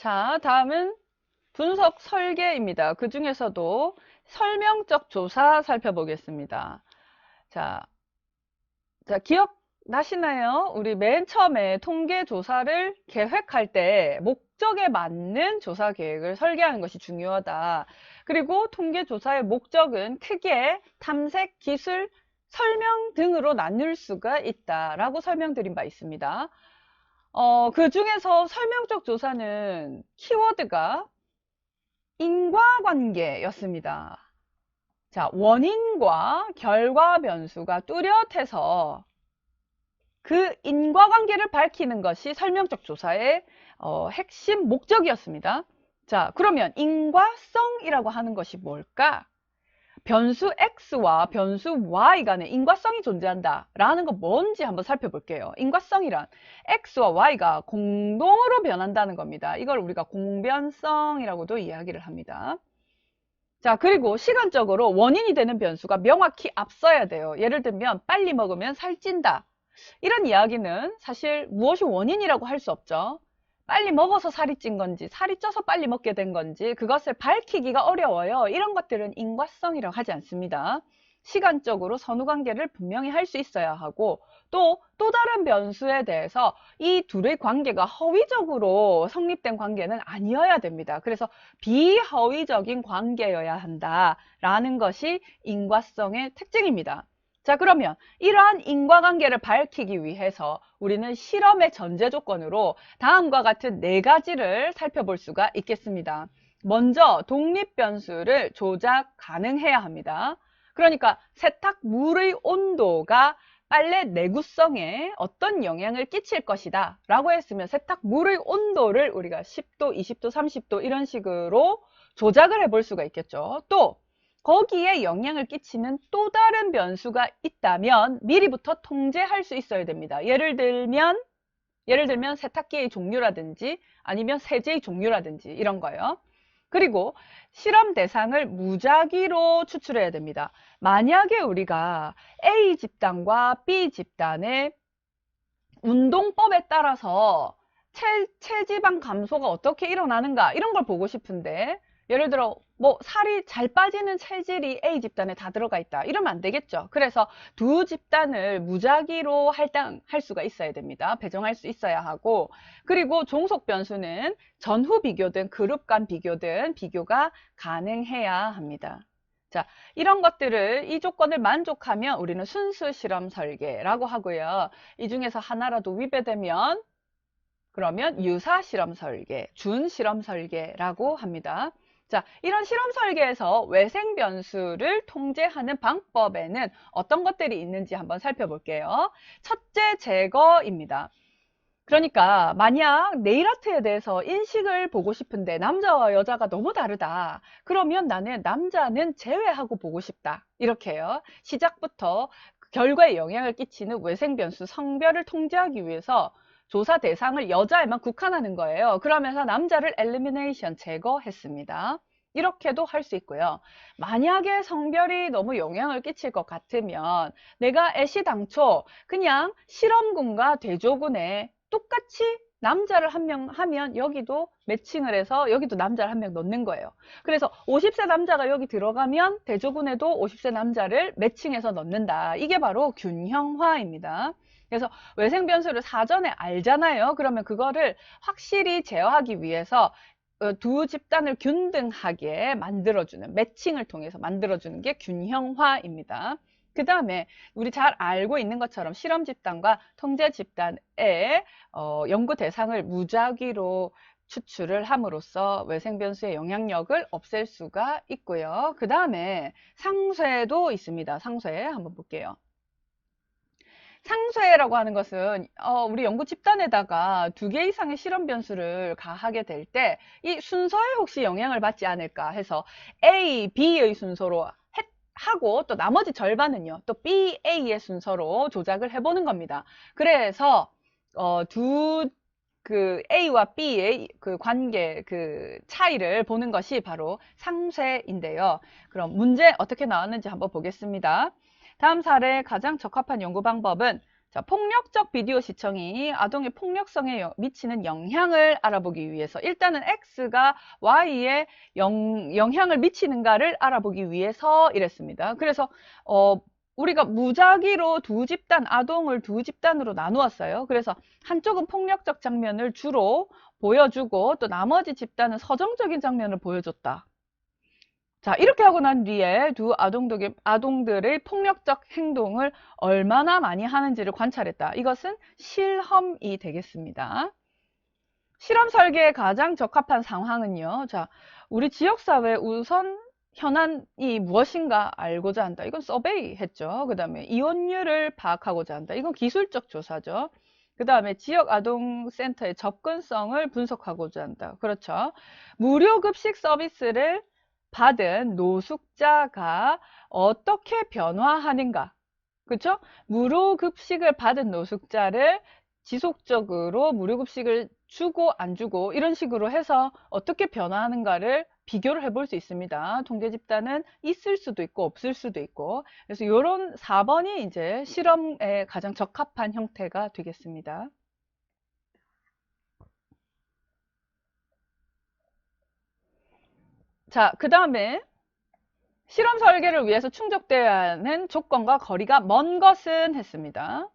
자, 다음은 분석 설계입니다. 그 중에서도 설명적 조사 살펴보겠습니다. 자, 기억나시나요? 우리 맨 처음에 통계 조사를 계획할 때 목적에 맞는 조사 계획을 설계하는 것이 중요하다. 그리고 통계 조사의 목적은 크게 탐색, 기술, 설명 등으로 나눌 수가 있다라고 설명드린 바 있습니다. 그 중에서 설명적 조사는 키워드가 인과관계였습니다. 자, 원인과 결과 변수가 뚜렷해서 그 인과관계를 밝히는 것이 설명적 조사의 핵심 목적이었습니다. 자, 그러면 인과성이라고 하는 것이 뭘까? 변수 X와 변수 Y 간에 인과성이 존재한다라는 거 뭔지 한번 살펴볼게요. 인과성이란 X와 Y가 공동으로 변한다는 겁니다. 이걸 우리가 공변성이라고도 이야기를 합니다. 자, 그리고 시간적으로 원인이 되는 변수가 명확히 앞서야 돼요. 예를 들면 빨리 먹으면 살찐다. 이런 이야기는 사실 무엇이 원인이라고 할 수 없죠. 빨리 먹어서 살이 찐 건지, 살이 쪄서 빨리 먹게 된 건지 그것을 밝히기가 어려워요. 이런 것들은 인과성이라고 하지 않습니다. 시간적으로 선후관계를 분명히 할 수 있어야 하고 또 다른 변수에 대해서 이 둘의 관계가 허위적으로 성립된 관계는 아니어야 됩니다. 그래서 비허위적인 관계여야 한다라는 것이 인과성의 특징입니다. 자, 그러면 이러한 인과관계를 밝히기 위해서 우리는 실험의 전제 조건으로 다음과 같은 4가지를 살펴볼 수가 있겠습니다. 먼저 독립변수를 조작 가능해야 합니다. 그러니까 세탁물의 온도가 빨래 내구성에 어떤 영향을 끼칠 것이다 라고 했으면 세탁물의 온도를 우리가 10도, 20도, 30도 이런 식으로 조작을 해볼 수가 있겠죠. 또 거기에 영향을 끼치는 또 다른 변수가 있다면 미리부터 통제할 수 있어야 됩니다. 예를 들면 세탁기의 종류라든지 아니면 세제의 종류라든지 이런 거요. 그리고 실험 대상을 무작위로 추출해야 됩니다. 만약에 우리가 A 집단과 B 집단의 운동법에 따라서 체지방 감소가 어떻게 일어나는가 이런 걸 보고 싶은데 예를 들어 뭐 살이 잘 빠지는 체질이 A 집단에 다 들어가 있다 이러면 안 되겠죠. 그래서 두 집단을 무작위로 할당할 수가 있어야 됩니다. 배정할 수 있어야 하고 그리고 종속 변수는 전후 비교든 그룹 간 비교든 비교가 가능해야 합니다. 자, 이런 것들을 이 조건을 만족하면 우리는 순수 실험 설계라고 하고요. 이 중에서 하나라도 위배되면 그러면 유사 실험 설계, 준 실험 설계라고 합니다. 자, 이런 실험 설계에서 외생 변수를 통제하는 방법에는 어떤 것들이 있는지 한번 살펴볼게요. 첫째, 제거입니다. 그러니까 만약 네일아트에 대해서 인식을 보고 싶은데 남자와 여자가 너무 다르다. 그러면 나는 남자는 제외하고 보고 싶다. 이렇게 해요. 시작부터 결과에 영향을 끼치는 외생 변수 성별을 통제하기 위해서 조사 대상을 여자에만 국한하는 거예요. 그러면서 남자를 엘리미네이션 제거했습니다. 이렇게도 할 수 있고요. 만약에 성별이 너무 영향을 끼칠 것 같으면 내가 애시당초 그냥 실험군과 대조군에 똑같이 남자를 한 명 하면 여기도 매칭을 해서 여기도 남자를 한 명 넣는 거예요. 그래서 50세 남자가 여기 들어가면 대조군에도 50세 남자를 매칭해서 넣는다. 이게 바로 균형화입니다. 그래서 외생 변수를 사전에 알잖아요. 그러면 그거를 확실히 제어하기 위해서 두 집단을 균등하게 만들어주는 매칭을 통해서 만들어주는 게 균형화입니다. 그 다음에 우리 잘 알고 있는 것처럼 실험 집단과 통제 집단의 연구 대상을 무작위로 추출을 함으로써 외생 변수의 영향력을 없앨 수가 있고요. 그 다음에 상쇄도 있습니다. 상쇄 한번 볼게요. 상쇄라고 하는 것은 우리 연구 집단에다가 2개 이상의 실험 변수를 가하게 될 때 이 순서에 혹시 영향을 받지 않을까 해서 A, B의 순서로 하고 또 나머지 절반은요 또 B, A의 순서로 조작을 해보는 겁니다. 그래서 그 A와 B의 그 관계 그 차이를 보는 것이 바로 상쇄인데요. 그럼 문제 어떻게 나왔는지 한번 보겠습니다. 다음 사례에 가장 적합한 연구 방법은 자, 폭력적 비디오 시청이 아동의 폭력성에 미치는 영향을 알아보기 위해서 일단은 X가 Y에 영향을 미치는가를 알아보기 위해서 이랬습니다. 그래서 우리가 무작위로 아동을 두 집단으로 나누었어요. 그래서 한쪽은 폭력적 장면을 주로 보여주고 또 나머지 집단은 서정적인 장면을 보여줬다. 자, 이렇게 하고 난 뒤에 두 아동들의 폭력적 행동을 얼마나 많이 하는지를 관찰했다. 이것은 실험이 되겠습니다. 실험 설계에 가장 적합한 상황은요. 자, 우리 지역사회 우선 현안이 무엇인가 알고자 한다. 이건 서베이 했죠. 그 다음에 이혼율을 파악하고자 한다. 이건 기술적 조사죠. 그 다음에 지역 아동센터의 접근성을 분석하고자 한다. 그렇죠. 무료 급식 서비스를 받은 노숙자가 어떻게 변화하는가. 그렇죠? 무료 급식을 받은 노숙자를 지속적으로 무료 급식을 주고 안 주고 이런 식으로 해서 어떻게 변화하는가를 비교를 해볼 수 있습니다. 통계 집단은 있을 수도 있고 없을 수도 있고. 그래서 이런 4번이 이제 실험에 가장 적합한 형태가 되겠습니다. 자, 그 다음에 실험 설계를 위해서 충족되어야 하는 조건과 거리가 먼 것은 했습니다.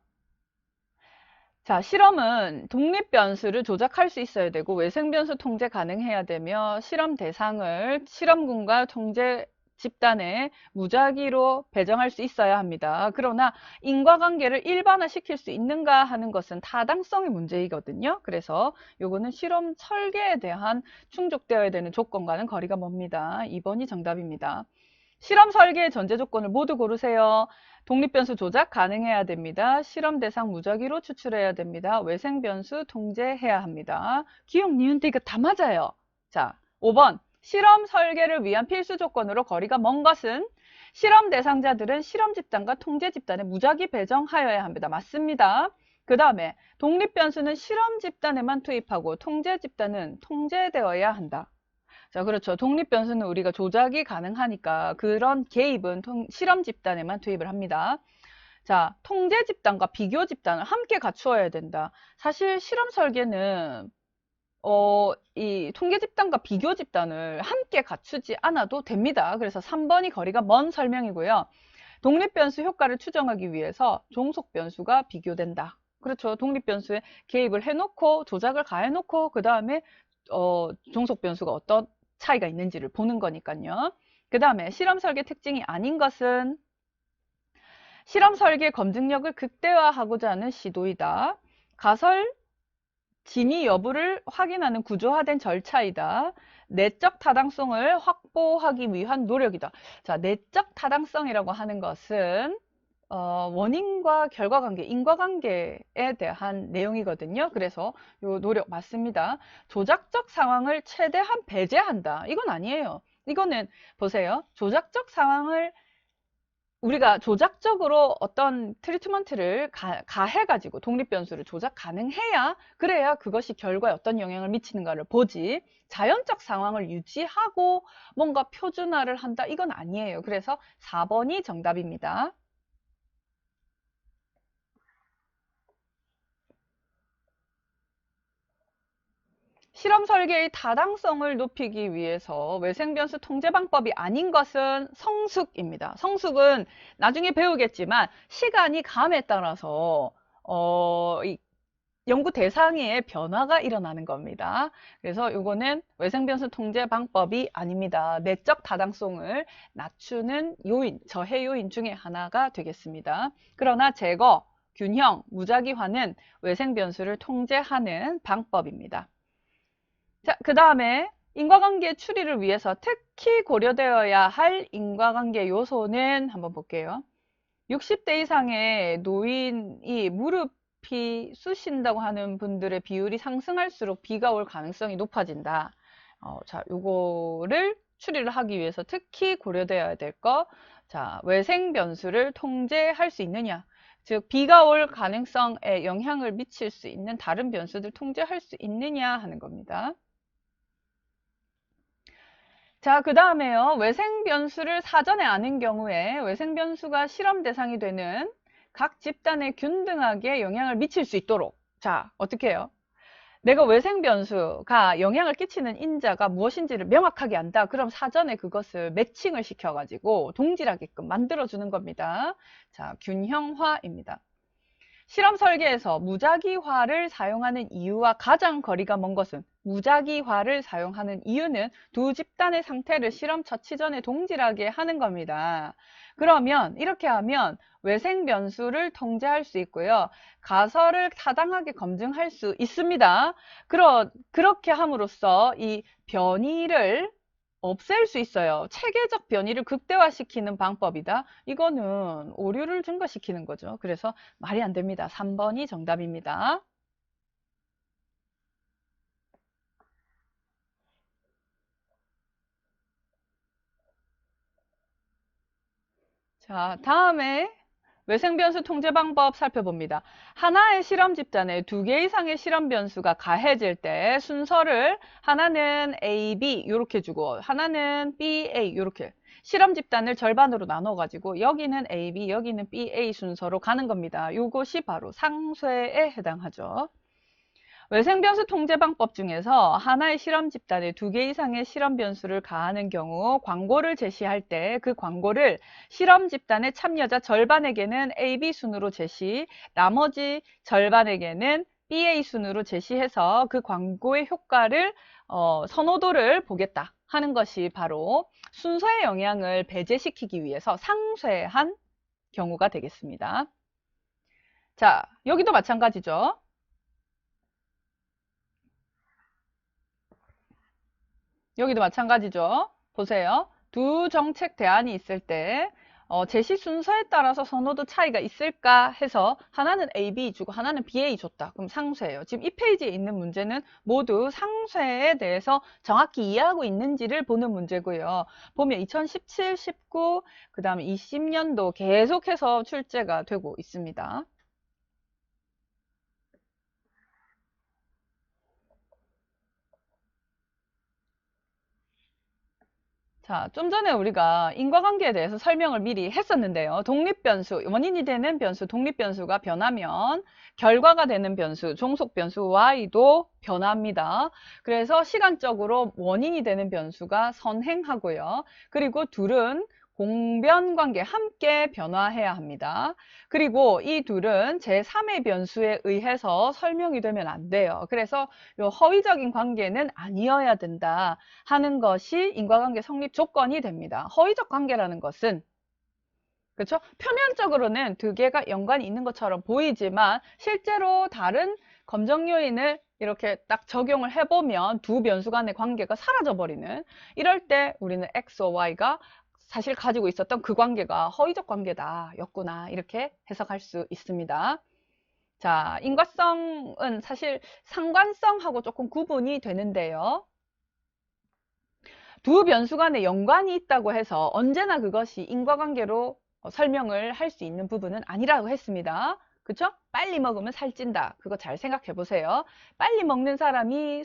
자, 실험은 독립 변수를 조작할 수 있어야 되고 외생 변수 통제 가능해야 되며 실험 대상을 실험군과 통제 집단에 무작위로 배정할 수 있어야 합니다. 그러나 인과관계를 일반화시킬 수 있는가 하는 것은 타당성의 문제이거든요. 그래서 요거는 실험 설계에 대한 충족되어야 되는 조건과는 거리가 멉니다. 2번이 정답입니다. 실험 설계의 전제 조건을 모두 고르세요. 독립변수 조작 가능해야 됩니다. 실험 대상 무작위로 추출해야 됩니다. 외생 변수 통제해야 합니다. 기억, 니은, 데 이거 다 맞아요. 자, 5번. 실험 설계를 위한 필수 조건으로 거리가 먼 것은 실험 대상자들은 실험 집단과 통제 집단에 무작위 배정하여야 합니다. 맞습니다. 그 다음에 독립 변수는 실험 집단에만 투입하고 통제 집단은 통제되어야 한다. 자, 그렇죠. 독립 변수는 우리가 조작이 가능하니까 그런 개입은 실험 집단에만 투입을 합니다. 자, 통제 집단과 비교 집단을 함께 갖추어야 된다. 사실 실험 설계는 이 통계 집단과 비교 집단을 함께 갖추지 않아도 됩니다. 그래서 3번이 거리가 먼 설명이고요. 독립 변수 효과를 추정하기 위해서 종속 변수가 비교된다. 그렇죠. 독립 변수에 개입을 해놓고 조작을 가해놓고 그 다음에 종속 변수가 어떤 차이가 있는지를 보는 거니까요. 그 다음에 실험 설계 특징이 아닌 것은 실험 설계 검증력을 극대화하고자 하는 시도이다. 가설 진위 여부를 확인하는 구조화된 절차이다. 내적 타당성을 확보하기 위한 노력이다. 자, 내적 타당성이라고 하는 것은 원인과 결과관계, 인과관계에 대한 내용이거든요. 그래서 요 노력 맞습니다. 조작적 상황을 최대한 배제한다. 이건 아니에요. 이거는 보세요. 조작적 상황을 우리가 조작적으로 어떤 트리트먼트를 가해가지고 독립변수를 조작 가능해야 그래야 그것이 결과에 어떤 영향을 미치는가를 보지 자연적 상황을 유지하고 뭔가 표준화를 한다. 이건 아니에요. 그래서 4번이 정답입니다. 실험 설계의 타당성을 높이기 위해서 외생변수 통제 방법이 아닌 것은 성숙입니다. 성숙은 나중에 배우겠지만 시간이 감에 따라서 이 연구 대상의 변화가 일어나는 겁니다. 그래서 이거는 외생변수 통제 방법이 아닙니다. 내적 타당성을 낮추는 요인, 저해 요인 중에 하나가 되겠습니다. 그러나 제거, 균형, 무작위화는 외생변수를 통제하는 방법입니다. 자, 그 다음에 인과관계 추리를 위해서 특히 고려되어야 할 인과관계 요소는 한번 볼게요. 60대 이상의 노인이 무릎이 쑤신다고 하는 분들의 비율이 상승할수록 비가 올 가능성이 높아진다. 자, 요거를 추리를 하기 위해서 특히 고려되어야 될 거. 자, 외생 변수를 통제할 수 있느냐. 즉, 비가 올 가능성에 영향을 미칠 수 있는 다른 변수들 통제할 수 있느냐 하는 겁니다. 자, 그 다음에요. 외생 변수를 사전에 아는 경우에 외생 변수가 실험 대상이 되는 각 집단에 균등하게 영향을 미칠 수 있도록. 자, 어떻게 해요? 내가 외생 변수가 영향을 끼치는 인자가 무엇인지를 명확하게 안다. 그럼 사전에 그것을 매칭을 시켜가지고 동질하게끔 만들어주는 겁니다. 자, 균형화입니다. 실험 설계에서 무작위화를 사용하는 이유와 가장 거리가 먼 것은 무작위화를 사용하는 이유는 두 집단의 상태를 실험 처치 전에 동질하게 하는 겁니다. 그러면 이렇게 하면 외생 변수를 통제할 수 있고요. 가설을 타당하게 검증할 수 있습니다. 그렇게 함으로써 이 변이를 없앨 수 있어요. 체계적 변이를 극대화시키는 방법이다. 이거는 오류를 증가시키는 거죠. 그래서 말이 안 됩니다. 3번이 정답입니다. 자, 다음에 외생변수 통제 방법 살펴봅니다. 하나의 실험 집단에 두 개 이상의 실험 변수가 가해질 때 순서를 하나는 A, B 이렇게 주고 하나는 B, A 이렇게 실험 집단을 절반으로 나눠가지고 여기는 A, B, 여기는 B, A 순서로 가는 겁니다. 이것이 바로 상쇄에 해당하죠. 외생변수 통제 방법 중에서 하나의 실험 집단에 두 개 이상의 실험 변수를 가하는 경우 광고를 제시할 때 그 광고를 실험 집단의 참여자 절반에게는 AB 순으로 제시, 나머지 절반에게는 BA 순으로 제시해서 그 광고의 효과를 선호도를 보겠다 하는 것이 바로 순서의 영향을 배제시키기 위해서 상쇄한 경우가 되겠습니다. 자, 여기도 마찬가지죠. 여기도 마찬가지죠. 보세요. 두 정책 대안이 있을 때 제시 순서에 따라서 선호도 차이가 있을까 해서 하나는 A, B 주고 하나는 BA 줬다. 그럼 상쇄예요. 지금 이 페이지에 있는 문제는 모두 상쇄에 대해서 정확히 이해하고 있는지를 보는 문제고요. 보면 2017, 19, 그 다음에 20년도 계속해서 출제가 되고 있습니다. 자, 좀 전에 우리가 인과관계에 대해서 설명을 미리 했었는데요. 독립변수, 원인이 되는 변수, 독립변수가 변하면 결과가 되는 변수, 종속변수 y도 변합니다. 그래서 시간적으로 원인이 되는 변수가 선행하고요. 그리고 둘은 공변관계 함께 변화해야 합니다. 그리고 이 둘은 제3의 변수에 의해서 설명이 되면 안 돼요. 그래서 이 허위적인 관계는 아니어야 된다 하는 것이 인과관계 성립 조건이 됩니다. 허위적 관계라는 것은 그렇죠? 표면적으로는 두 개가 연관이 있는 것처럼 보이지만 실제로 다른 검정 요인을 이렇게 딱 적용을 해보면 두 변수 간의 관계가 사라져버리는 이럴 때 우리는 X와 Y가 사실 가지고 있었던 그 관계가 허위적 관계다 였구나 이렇게 해석할 수 있습니다. 자, 인과성은 사실 상관성하고 조금 구분이 되는데요. 두 변수 간에 연관이 있다고 해서 언제나 그것이 인과관계로 설명을 할 수 있는 부분은 아니라고 했습니다. 그쵸? 빨리 먹으면 살찐다. 그거 잘 생각해 보세요. 빨리 먹는 사람이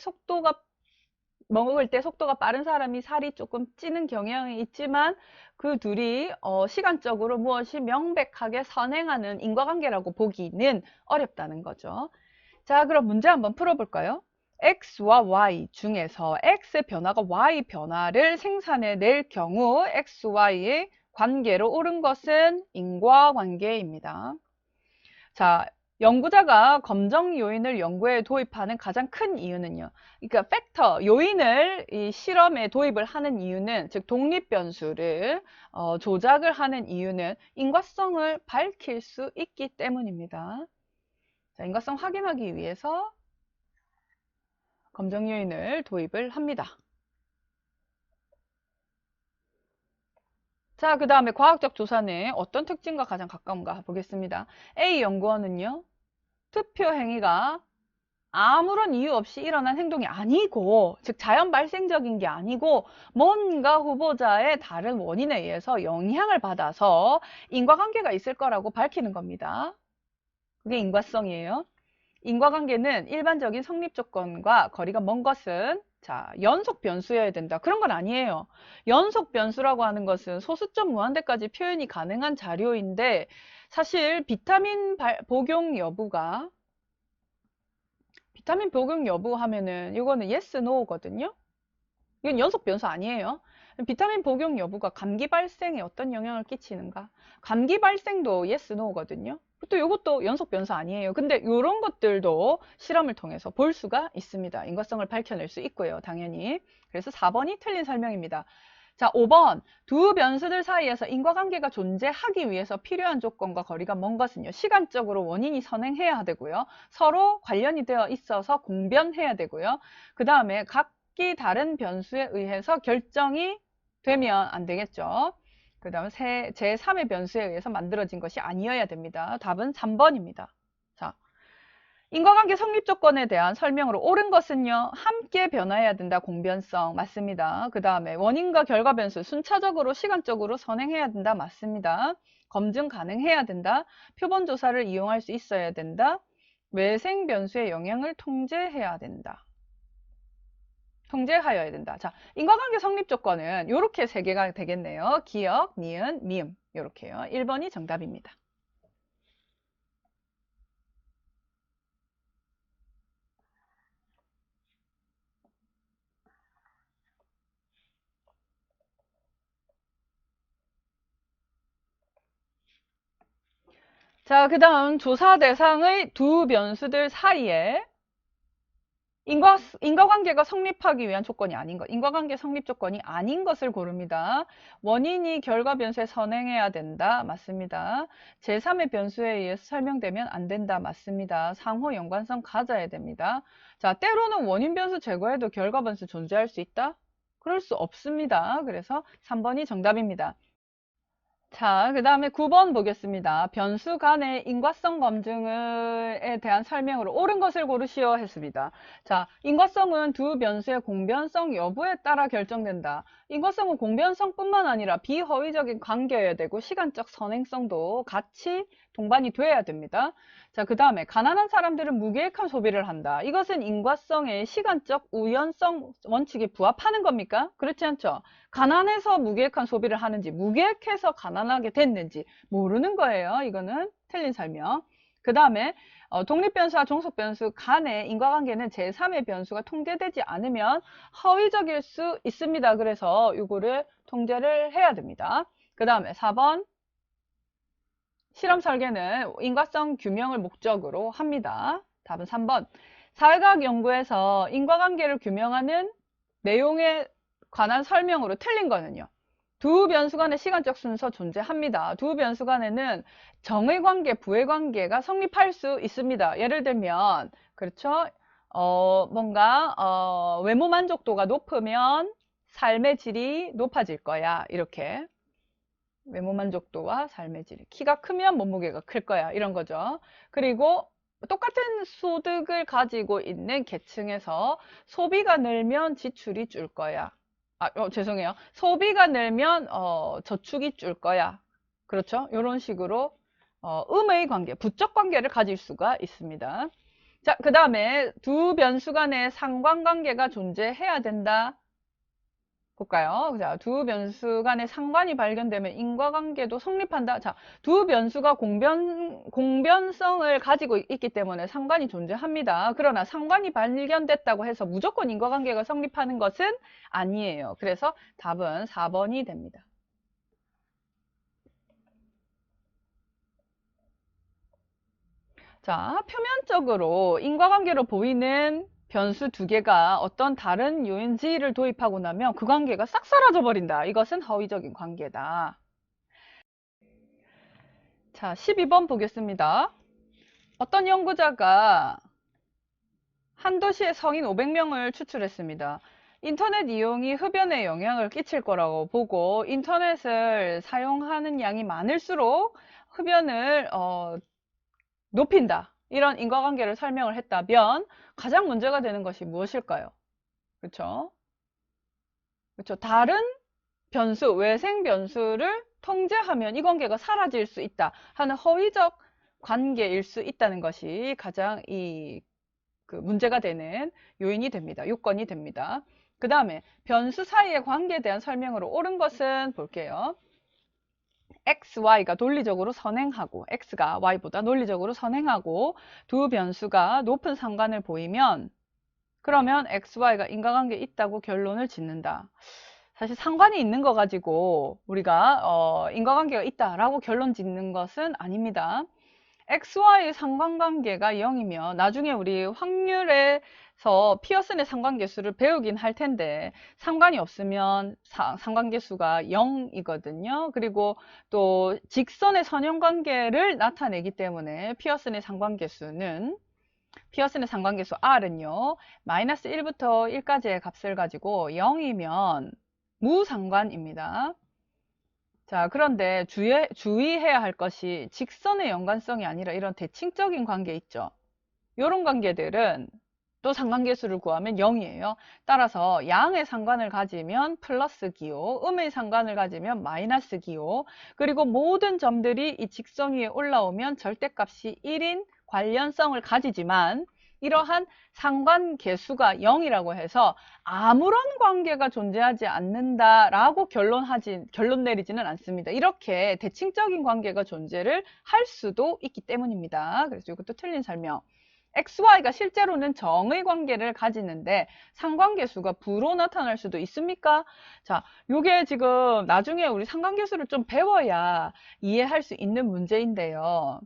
먹을 때 속도가 빠른 사람이 살이 조금 찌는 경향이 있지만 그 둘이 시간적으로 무엇이 명백하게 선행하는 인과관계라고 보기는 어렵다는 거죠. 자, 그럼 문제 한번 풀어볼까요? X와 Y 중에서 X의 변화가 Y 변화를 생산해낼 경우 X, Y의 관계로 옳은 것은 인과관계입니다. 자, 연구자가 검정 요인을 연구에 도입하는 가장 큰 이유는요. 그러니까 팩터, 요인을 이 실험에 도입을 하는 이유는, 즉 독립 변수를 조작을 하는 이유는 인과성을 밝힐 수 있기 때문입니다. 자, 인과성 확인하기 위해서 검정 요인을 도입을 합니다. 자, 그 다음에 과학적 조사는 어떤 특징과 가장 가까운가 보겠습니다. A 연구원은요, 투표 행위가 아무런 이유 없이 일어난 행동이 아니고, 즉 자연 발생적인 게 아니고 뭔가 후보자의 다른 원인에 의해서 영향을 받아서 인과관계가 있을 거라고 밝히는 겁니다. 그게 인과성이에요. 인과관계는 일반적인 성립 조건과 거리가 먼 것은 자, 연속 변수여야 된다. 그런 건 아니에요. 연속 변수라고 하는 것은 소수점 무한대까지 표현이 가능한 자료인데 사실 비타민 복용 여부 하면은 이거는 yes, no거든요. 이건 연속 변수 아니에요. 비타민 복용 여부가 감기 발생에 어떤 영향을 끼치는가? 감기 발생도 yes, no거든요. 또 이것도 연속 변수 아니에요. 근데 이런 것들도 실험을 통해서 볼 수가 있습니다. 인과성을 밝혀낼 수 있고요. 당연히. 그래서 4번이 틀린 설명입니다. 자, 5번. 두 변수들 사이에서 인과관계가 존재하기 위해서 필요한 조건과 거리가 먼 것은요. 시간적으로 원인이 선행해야 되고요. 서로 관련이 되어 있어서 공변해야 되고요. 그 다음에 각기 다른 변수에 의해서 결정이 되면 안 되겠죠. 그 다음에 제3의 변수에 의해서 만들어진 것이 아니어야 됩니다. 답은 3번입니다. 자, 인과관계 성립 조건에 대한 설명으로 옳은 것은요. 함께 변화해야 된다. 공변성. 맞습니다. 그 다음에 원인과 결과 변수 순차적으로 시간적으로 선행해야 된다. 맞습니다. 검증 가능해야 된다. 표본 조사를 이용할 수 있어야 된다. 외생 변수의 영향을 통제해야 된다. 통제하여야 된다. 자, 인과관계 성립 조건은 이렇게 세 개가 되겠네요. 기역, 니은, 미음. 이렇게요. 1번이 정답입니다. 자, 그 다음 조사 대상의 두 변수들 사이에 인과관계가 성립하기 위한 조건이 아닌 것, 인과관계 성립 조건이 아닌 것을 고릅니다. 원인이 결과 변수에 선행해야 된다. 맞습니다. 제3의 변수에 의해서 설명되면 안 된다. 맞습니다. 상호 연관성 가져야 됩니다. 자, 때로는 원인 변수 제거해도 결과 변수 존재할 수 있다? 그럴 수 없습니다. 그래서 3번이 정답입니다. 자, 그 다음에 9번 보겠습니다. 변수 간의 인과성 검증에 대한 설명으로 옳은 것을 고르시오 했습니다. 자, 인과성은 두 변수의 공변성 여부에 따라 결정된다. 인과성은 공변성뿐만 아니라 비허위적인 관계여야 되고 시간적 선행성도 같이 동반이 돼야 됩니다. 자, 그 다음에 가난한 사람들은 무계획한 소비를 한다. 이것은 인과성의 시간적 우연성 원칙에 부합하는 겁니까? 그렇지 않죠? 가난해서 무계획한 소비를 하는지 무계획해서 가난하게 됐는지 모르는 거예요. 이거는 틀린 설명. 그 다음에 독립변수와 종속변수 간의 인과관계는 제3의 변수가 통제되지 않으면 허위적일 수 있습니다. 그래서 이거를 통제를 해야 됩니다. 그 다음에 4번 실험 설계는 인과성 규명을 목적으로 합니다. 답은 3번. 사회과학 연구에서 인과관계를 규명하는 내용에 관한 설명으로 틀린 거는요. 두 변수 간의 시간적 순서 존재합니다. 두 변수 간에는 정의 관계, 부의 관계가 성립할 수 있습니다. 예를 들면 그렇죠? 외모 만족도가 높으면 삶의 질이 높아질 거야. 이렇게. 외모 만족도와 삶의 질. 키가 크면 몸무게가 클 거야. 이런 거죠. 그리고 똑같은 소득을 가지고 있는 계층에서 소비가 늘면 지출이 줄 거야. 죄송해요. 소비가 늘면 저축이 줄 거야. 그렇죠? 이런 식으로 음의 관계, 부적 관계를 가질 수가 있습니다. 자, 그 다음에 두 변수 간의 상관관계가 존재해야 된다. 볼까요? 자, 두 변수 간의 상관이 발견되면 인과관계도 성립한다. 자, 두 변수가 공변성을 가지고 있기 때문에 상관이 존재합니다. 그러나 상관이 발견됐다고 해서 무조건 인과관계가 성립하는 것은 아니에요. 그래서 답은 4번이 됩니다. 자, 표면적으로 인과관계로 보이는 변수 두 개가 어떤 다른 요인지를 도입하고 나면 그 관계가 싹 사라져 버린다. 이것은 허위적인 관계다. 자, 12번 보겠습니다. 어떤 연구자가 한 도시의 성인 500명을 추출했습니다. 인터넷 이용이 흡연에 영향을 끼칠 거라고 보고 인터넷을 사용하는 양이 많을수록 흡연을 높인다. 이런 인과관계를 설명을 했다면 가장 문제가 되는 것이 무엇일까요? 그렇죠? 그렇죠. 다른 변수, 외생 변수를 통제하면 이 관계가 사라질 수 있다 하는 허위적 관계일 수 있다는 것이 가장 그 문제가 되는 요인이 됩니다. 요건이 됩니다. 그 다음에 변수 사이의 관계에 대한 설명으로 옳은 것은 볼게요. x, y가 논리적으로 선행하고 x가 y보다 논리적으로 선행하고 두 변수가 높은 상관을 보이면 그러면 x, y가 인과관계에 있다고 결론을 짓는다. 사실 상관이 있는 거 가지고 우리가 인과관계가 있다라고 결론 짓는 것은 아닙니다. x와의 상관관계가 0이면 나중에 우리 확률에서 피어슨의 상관계수를 배우긴 할 텐데 상관이 없으면 상관계수가 0이거든요. 그리고 또 직선의 선형관계를 나타내기 때문에 피어슨의 상관계수 R은요, 마이너스 1부터 1까지의 값을 가지고 0이면 무상관입니다. 자, 그런데 주의해야 할 것이 직선의 연관성이 아니라 이런 대칭적인 관계 있죠. 이런 관계들은 또 상관계수를 구하면 0이에요. 따라서 양의 상관을 가지면 플러스 기호, 음의 상관을 가지면 마이너스 기호, 그리고 모든 점들이 이 직선 위에 올라오면 절대값이 1인 관련성을 가지지만 이러한 상관계수가 0이라고 해서 아무런 관계가 존재하지 않는다라고 결론 내리지는 않습니다. 이렇게 대칭적인 관계가 존재를 할 수도 있기 때문입니다. 그래서 이것도 틀린 설명. XY가 실제로는 정의 관계를 가지는데 상관계수가 부로 나타날 수도 있습니까? 자, 요게 지금 나중에 우리 상관계수를 좀 배워야 이해할 수 있는 문제인데요.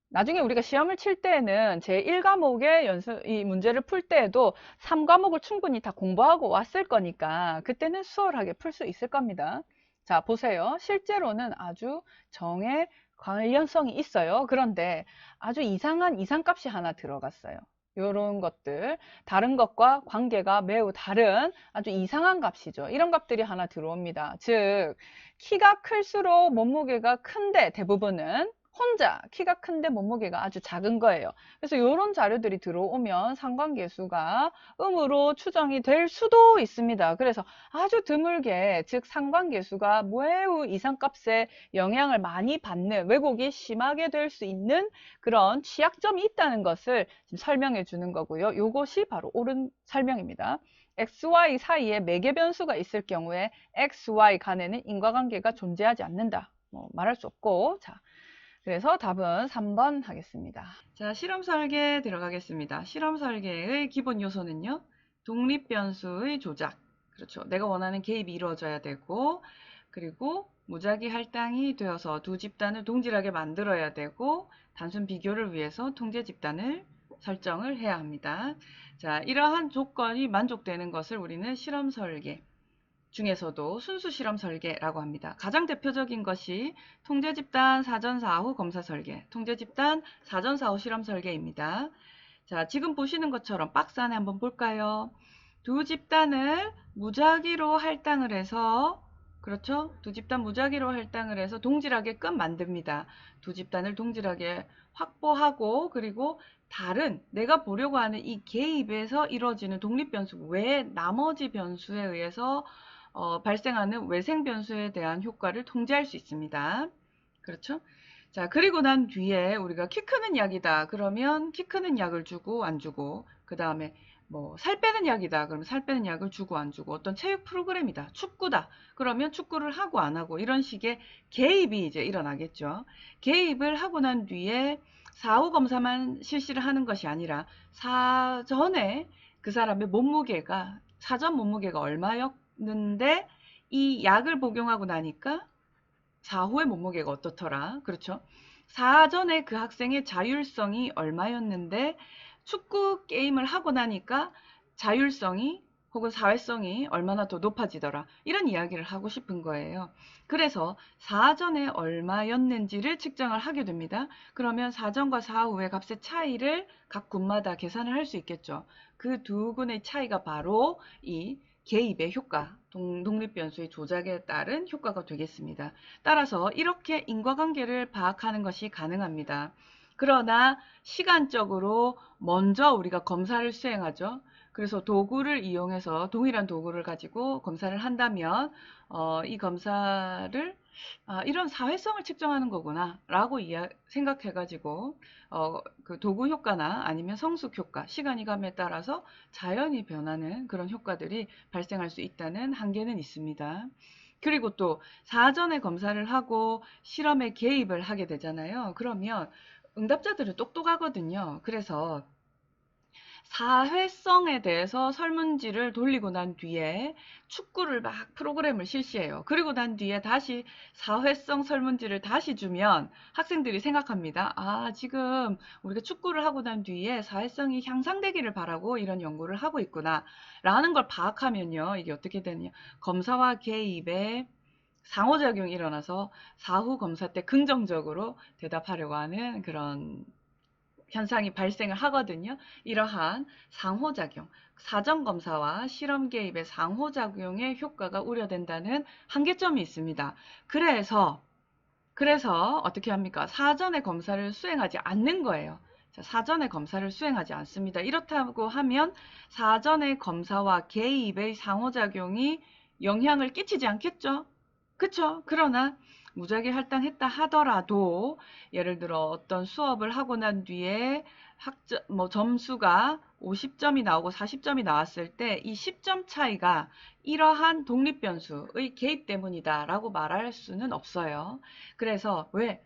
나중에 우리가 시험을 칠 때에는 제1과목의 이 문제를 풀 때에도 3과목을 충분히 다 공부하고 왔을 거니까 그때는 수월하게 풀 수 있을 겁니다. 자, 보세요. 실제로는 아주 정의 관련성이 있어요. 그런데 아주 이상한 이상값이 하나 들어갔어요. 이런 것들, 다른 것과 관계가 매우 다른 아주 이상한 값이죠. 이런 값들이 하나 들어옵니다. 즉, 키가 클수록 몸무게가 큰데 대부분은 혼자 키가 큰데 몸무게가 아주 작은 거예요. 그래서 이런 자료들이 들어오면 상관계수가 음으로 추정이 될 수도 있습니다. 그래서 아주 드물게, 즉 상관계수가 매우 이상값에 영향을 많이 받는, 왜곡이 심하게 될 수 있는 그런 취약점이 있다는 것을 지금 설명해 주는 거고요. 이것이 바로 옳은 설명입니다. XY 사이에 매개 변수가 있을 경우에 XY 간에는 인과관계가 존재하지 않는다. 말할 수 없고, 자. 그래서 답은 3번 하겠습니다. 자, 실험 설계 들어가겠습니다. 실험 설계의 기본 요소는요. 독립 변수의 조작. 그렇죠. 내가 원하는 개입이 이루어져야 되고, 그리고 무작위 할당이 되어서 두 집단을 동질하게 만들어야 되고, 단순 비교를 위해서 통제 집단을 설정을 해야 합니다. 자, 이러한 조건이 만족되는 것을 우리는 실험 설계 중에서도 순수 실험 설계라고 합니다. 가장 대표적인 것이 통제 집단 사전 사후 검사 설계, 통제 집단 사전 사후 실험 설계입니다. 자, 지금 보시는 것처럼 박스 안에 한번 볼까요? 두 집단을 무작위로 할당을 해서, 그렇죠? 두 집단 무작위로 할당을 해서 동질하게끔 만듭니다. 두 집단을 동질하게 확보하고, 그리고 다른 내가 보려고 하는 이 개입에서 이루어지는 독립 변수 외에 나머지 변수에 의해서 발생하는 외생 변수에 대한 효과를 통제할 수 있습니다. 그렇죠? 자, 그리고 난 뒤에 우리가 키 크는 약이다. 그러면 키 크는 약을 주고 안 주고, 그 다음에 뭐 살 빼는 약이다. 그러면 살 빼는 약을 주고 안 주고, 어떤 체육 프로그램이다. 축구다. 그러면 축구를 하고 안 하고, 이런 식의 개입이 이제 일어나겠죠. 개입을 하고 난 뒤에 사후 검사만 실시를 하는 것이 아니라 사전에 그 사람의 몸무게가, 사전 몸무게가 얼마였는데 이 약을 복용하고 나니까 사후의 몸무게가 어떻더라. 그렇죠? 사전에 그 학생의 자율성이 얼마였는데 축구 게임을 하고 나니까 자율성이 혹은 사회성이 얼마나 더 높아지더라. 이런 이야기를 하고 싶은 거예요. 그래서 사전에 얼마였는지를 측정을 하게 됩니다. 그러면 사전과 사후의 값의 차이를 각 군마다 계산을 할 수 있겠죠. 그 두 군의 차이가 바로 이 개입의 효과, 독립변수의 조작에 따른 효과가 되겠습니다. 따라서 이렇게 인과관계를 파악하는 것이 가능합니다. 그러나 시간적으로 먼저 우리가 검사를 수행하죠. 그래서 도구를 이용해서 동일한 도구를 가지고 검사를 한다면 이 검사를 이런 사회성을 측정하는 거구나 라고 생각해가지고 그 도구 효과나 아니면 성숙 효과, 시간이 감에 따라서 자연히 변하는 그런 효과들이 발생할 수 있다는 한계는 있습니다. 그리고 또 사전에 검사를 하고 실험에 개입을 하게 되잖아요. 그러면 응답자들은 똑똑하거든요. 그래서 사회성에 대해서 설문지를 돌리고 난 뒤에 축구를 막 프로그램을 실시해요. 그리고 난 뒤에 다시 사회성 설문지를 다시 주면 학생들이 생각합니다. 지금 우리가 축구를 하고 난 뒤에 사회성이 향상되기를 바라고 이런 연구를 하고 있구나. 라는 걸 파악하면요. 이게 어떻게 되느냐. 검사와 개입에 상호작용이 일어나서 사후 검사 때 긍정적으로 대답하려고 하는 그런 현상이 발생을 하거든요. 이러한 상호작용, 사전검사와 실험 개입의 상호작용의 효과가 우려된다는 한계점이 있습니다. 그래서 어떻게 합니까? 사전에 검사를 수행하지 않는 거예요. 사전에 검사를 수행하지 않습니다. 이렇다고 하면 사전에 검사와 개입의 상호작용이 영향을 끼치지 않겠죠? 그쵸? 그러나 무작위 할당했다 하더라도 예를 들어 어떤 수업을 하고 난 뒤에 점수가 50점이 나오고 40점이 나왔을 때 이 10점 차이가 이러한 독립변수의 개입 때문이다 라고 말할 수는 없어요. 그래서 왜?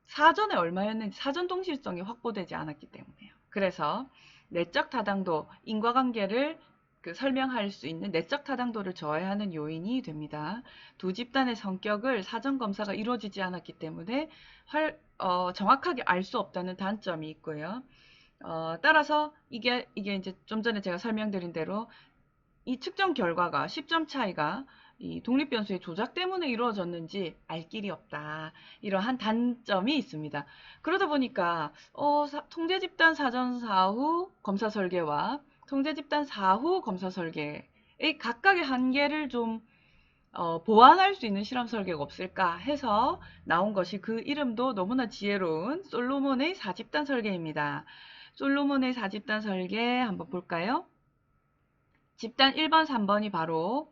사전에 얼마였는지 사전 동실성이 확보되지 않았기 때문에요. 그래서 내적 타당도, 인과관계를 설명할 수 있는 내적 타당도를 저해하는 요인이 됩니다. 두 집단의 성격을 사전 검사가 이루어지지 않았기 때문에 정확하게 알 수 없다는 단점이 있고요. 따라서 이게 이제 좀 전에 제가 설명드린 대로 이 측정 결과가 10점 차이가 이 독립변수의 조작 때문에 이루어졌는지 알 길이 없다. 이러한 단점이 있습니다. 그러다 보니까 통제집단 사전 사후 검사 설계와 통제집단 사후 검사 설계의 각각의 한계를 좀 보완할 수 있는 실험 설계가 없을까 해서 나온 것이 그 이름도 너무나 지혜로운 솔로몬의 4집단 설계입니다. 솔로몬의 4집단 설계 한번 볼까요? 집단 1번, 3번이 바로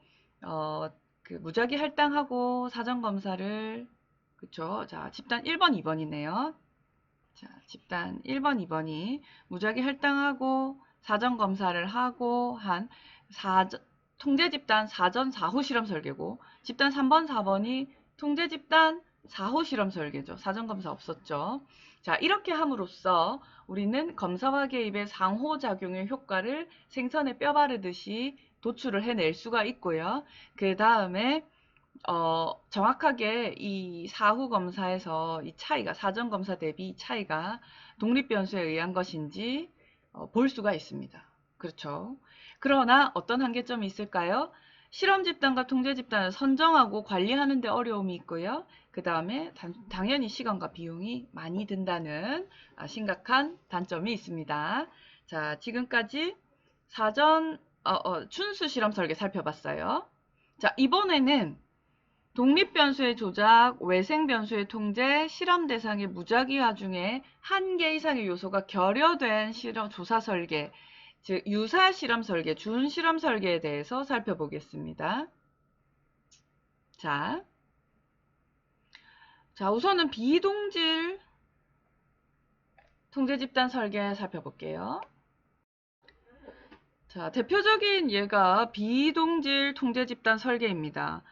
무작위 할당하고 사전 검사를 그쵸? 자, 집단 1번, 2번이네요. 자, 집단 1번, 2번이 무작위 할당하고 사전 검사를 하고 한 통제 집단 사전 4후 실험 설계고 집단 3번, 4번이 통제 집단 4후 실험 설계죠. 사전 검사 없었죠. 자, 이렇게 함으로써 우리는 검사와 개입의 상호작용의 효과를 생선에 뼈 바르듯이 도출을 해낼 수가 있고요. 그 다음에 정확하게 이 사후 검사에서 이 차이가 사전 검사 대비 이 차이가 독립 변수에 의한 것인지 볼 수가 있습니다. 그렇죠. 그러나 어떤 한계점이 있을까요? 실험 집단과 통제 집단을 선정하고 관리하는 데 어려움이 있고요. 그 다음에 당연히 시간과 비용이 많이 든다는 심각한 단점이 있습니다. 자, 지금까지 춘수 실험 설계 살펴봤어요. 자, 이번에는 독립변수의 조작, 외생변수의 통제, 실험 대상의 무작위화 중에 한 개 이상의 요소가 결여된 조사 설계, 즉 유사 실험 설계, 준 실험 설계에 대해서 살펴보겠습니다. 자, 우선은 비동질 통제 집단 설계 살펴볼게요. 자, 대표적인 예가 비동질 통제 집단 설계입니다.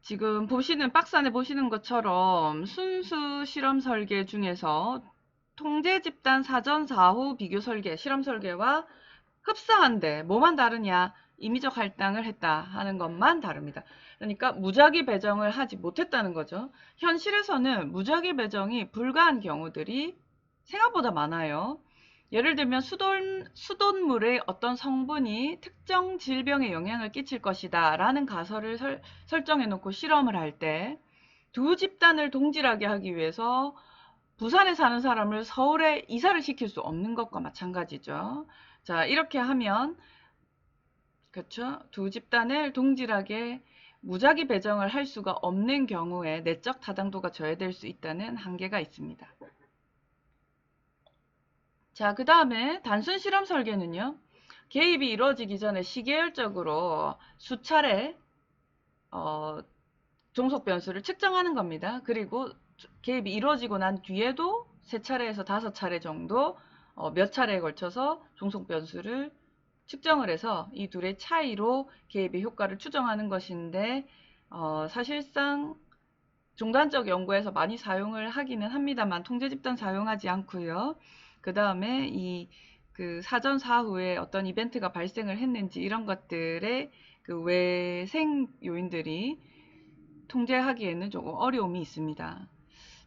지금 박스 안에 보시는 것처럼 순수 실험 설계 중에서 통제 집단 사전 사후 비교 설계, 실험 설계와 흡사한데 뭐만 다르냐? 임의적 할당을 했다 하는 것만 다릅니다. 그러니까 무작위 배정을 하지 못했다는 거죠. 현실에서는 무작위 배정이 불가한 경우들이 생각보다 많아요. 예를 들면 수돗물의 어떤 성분이 특정 질병에 영향을 끼칠 것이다 라는 가설을 설정해 놓고 실험을 할 때 두 집단을 동질하게 하기 위해서 부산에 사는 사람을 서울에 이사를 시킬 수 없는 것과 마찬가지죠. 자, 이렇게 하면 그렇죠? 두 집단을 동질하게 무작위 배정을 할 수가 없는 경우에 내적 타당도가 저해될 수 있다는 한계가 있습니다. 자, 그 다음에 단순 실험 설계는요. 개입이 이루어지기 전에 시계열적으로 수차례 종속 변수를 측정하는 겁니다. 그리고 개입이 이루어지고 난 뒤에도 3차례에서 5차례 정도 몇 차례에 걸쳐서 종속 변수를 측정을 해서 이 둘의 차이로 개입의 효과를 추정하는 것인데 사실상 종단적 연구에서 많이 사용을 하기는 합니다만 통제 집단 사용하지 않고요. 그 다음에 그 사전 사후에 어떤 이벤트가 발생을 했는지 이런 것들의 그 외생 요인들이 통제하기에는 조금 어려움이 있습니다.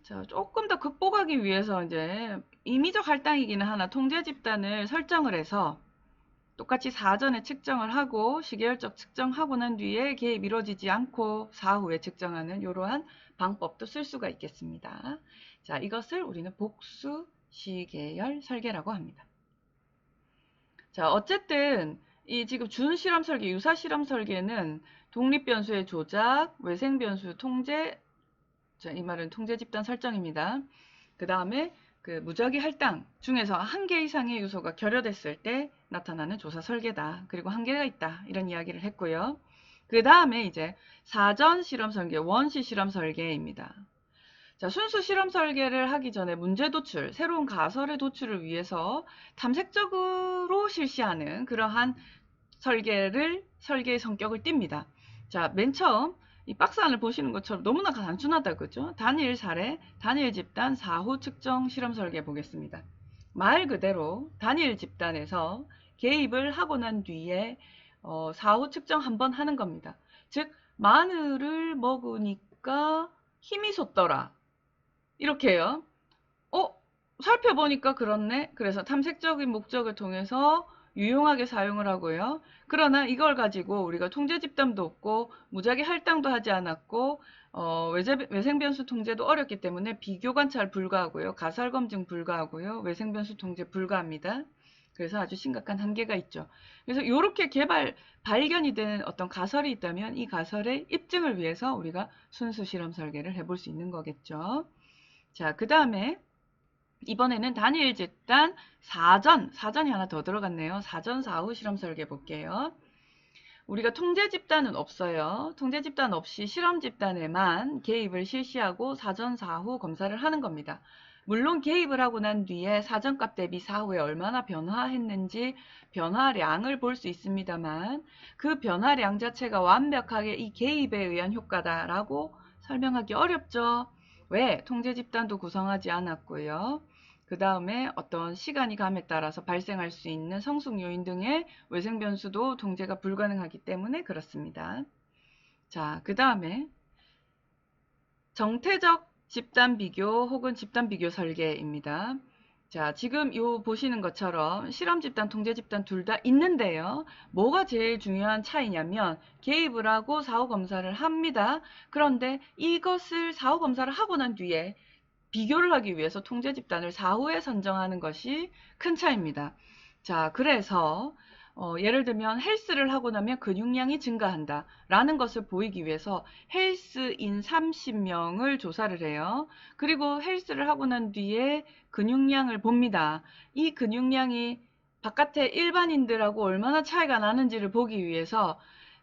자, 조금 더 극복하기 위해서 이제 임의적 할당이기는 하나 통제 집단을 설정을 해서 똑같이 사전에 측정을 하고 시계열적 측정하고 난 뒤에 개입 이루어지지 않고 사후에 측정하는 이러한 방법도 쓸 수가 있겠습니다. 자, 이것을 우리는 복수 시계열 설계라고 합니다. 자, 어쨌든 이 지금 준 실험 설계, 유사 실험 설계는 독립 변수의 조작, 외생 변수 통제, 자, 이 말은 통제 집단 설정입니다. 그 다음에 그 무작위 할당 중에서 한 개 이상의 요소가 결여됐을 때 나타나는 조사 설계다. 그리고 한계가 있다. 이런 이야기를 했고요. 그 다음에 이제 사전 실험 설계, 원시 실험 설계입니다. 자, 순수 실험 설계를 하기 전에 문제 도출, 새로운 가설의 도출을 위해서 탐색적으로 실시하는 그러한 설계의 성격을 띱니다. 자, 맨 처음 이 박스 안을 보시는 것처럼 너무나 단순하다, 그죠? 단일 사례, 단일 집단, 사후 측정 실험 설계 보겠습니다. 말 그대로 단일 집단에서 개입을 하고 난 뒤에 사후 측정 한번 하는 겁니다. 즉, 마늘을 먹으니까 힘이 솟더라. 이렇게요. 살펴보니까 그렇네. 그래서 탐색적인 목적을 통해서 유용하게 사용을 하고요. 그러나 이걸 가지고 우리가 통제 집단도 없고 무작위 할당도 하지 않았고 외생 변수 통제도 어렵기 때문에 비교 관찰 불가하고요. 가설 검증 불가하고요. 외생 변수 통제 불가합니다. 그래서 아주 심각한 한계가 있죠. 그래서 이렇게 발견이 되는 어떤 가설이 있다면 이 가설의 입증을 위해서 우리가 순수 실험 설계를 해볼 수 있는 거겠죠. 자, 그 다음에 이번에는 단일 집단 사전이 하나 더 들어갔네요. 사전 사후 실험 설계 볼게요. 우리가 통제 집단은 없어요. 통제 집단 없이 실험 집단에만 개입을 실시하고 사전 사후 검사를 하는 겁니다. 물론 개입을 하고 난 뒤에 사전값 대비 사후에 얼마나 변화했는지 변화량을 볼 수 있습니다만 그 변화량 자체가 완벽하게 이 개입에 의한 효과다라고 설명하기 어렵죠. 왜? 통제 집단도 구성하지 않았고요. 그 다음에 어떤 시간이 감에 따라서 발생할 수 있는 성숙 요인 등의 외생 변수도 통제가 불가능하기 때문에 그렇습니다. 자, 그 다음에 정태적 집단 비교 혹은 집단 비교 설계입니다. 자, 지금 요 보시는 것처럼 실험 집단, 통제 집단 둘 다 있는데요. 뭐가 제일 중요한 차이냐면 개입을 하고 사후 검사를 합니다. 그런데 이것을 사후 검사를 하고 난 뒤에 비교를 하기 위해서 통제 집단을 사후에 선정하는 것이 큰 차이입니다. 자, 그래서 예를 들면 헬스를 하고 나면 근육량이 증가한다 라는 것을 보이기 위해서 헬스인 30명을 조사를 해요. 그리고 헬스를 하고 난 뒤에 근육량을 봅니다. 이 근육량이 바깥의 일반인들하고 얼마나 차이가 나는지를 보기 위해서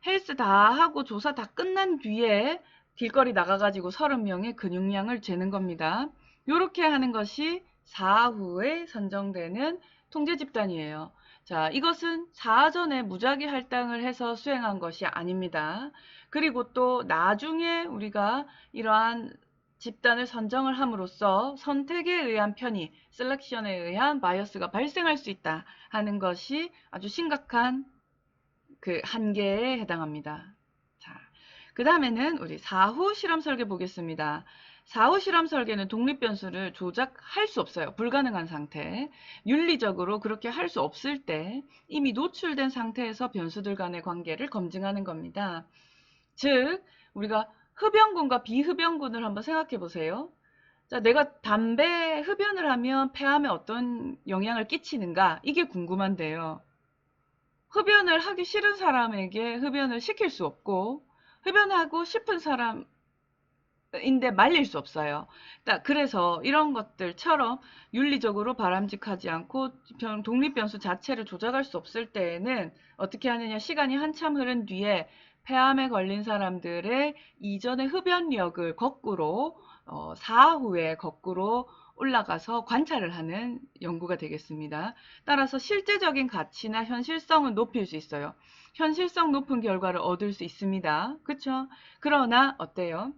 헬스 다 하고 조사 다 끝난 뒤에 길거리 나가가지고 30명의 근육량을 재는 겁니다. 이렇게 하는 것이 사후에 선정되는 통제 집단이에요. 자, 이것은 사전에 무작위 할당을 해서 수행한 것이 아닙니다. 그리고 또 나중에 우리가 이러한 집단을 선정을 함으로써 선택에 의한 편의, 셀렉션에 의한 바이어스가 발생할 수 있다 하는 것이 아주 심각한 그 한계에 해당합니다. 자, 그 다음에는 우리 사후 실험 설계 보겠습니다. 사후 실험 설계는 독립 변수를 조작할 수 없어요. 불가능한 상태. 윤리적으로 그렇게 할 수 없을 때 이미 노출된 상태에서 변수들 간의 관계를 검증하는 겁니다. 즉, 우리가 흡연군과 비흡연군을 한번 생각해 보세요. 자, 내가 담배 흡연을 하면 폐암에 어떤 영향을 끼치는가? 이게 궁금한데요. 흡연을 하기 싫은 사람에게 흡연을 시킬 수 없고 흡연하고 싶은 사람인데 말릴 수 없어요. 그래서 이런 것들처럼 윤리적으로 바람직하지 않고 독립변수 자체를 조작할 수 없을 때에는 어떻게 하느냐, 시간이 한참 흐른 뒤에 폐암에 걸린 사람들의 이전의 흡연력을 거꾸로 4후에 거꾸로 올라가서 관찰을 하는 연구가 되겠습니다. 따라서 실제적인 가치나 현실성은 높일 수 있어요. 현실성 높은 결과를 얻을 수 있습니다. 그쵸? 그러나 어때요?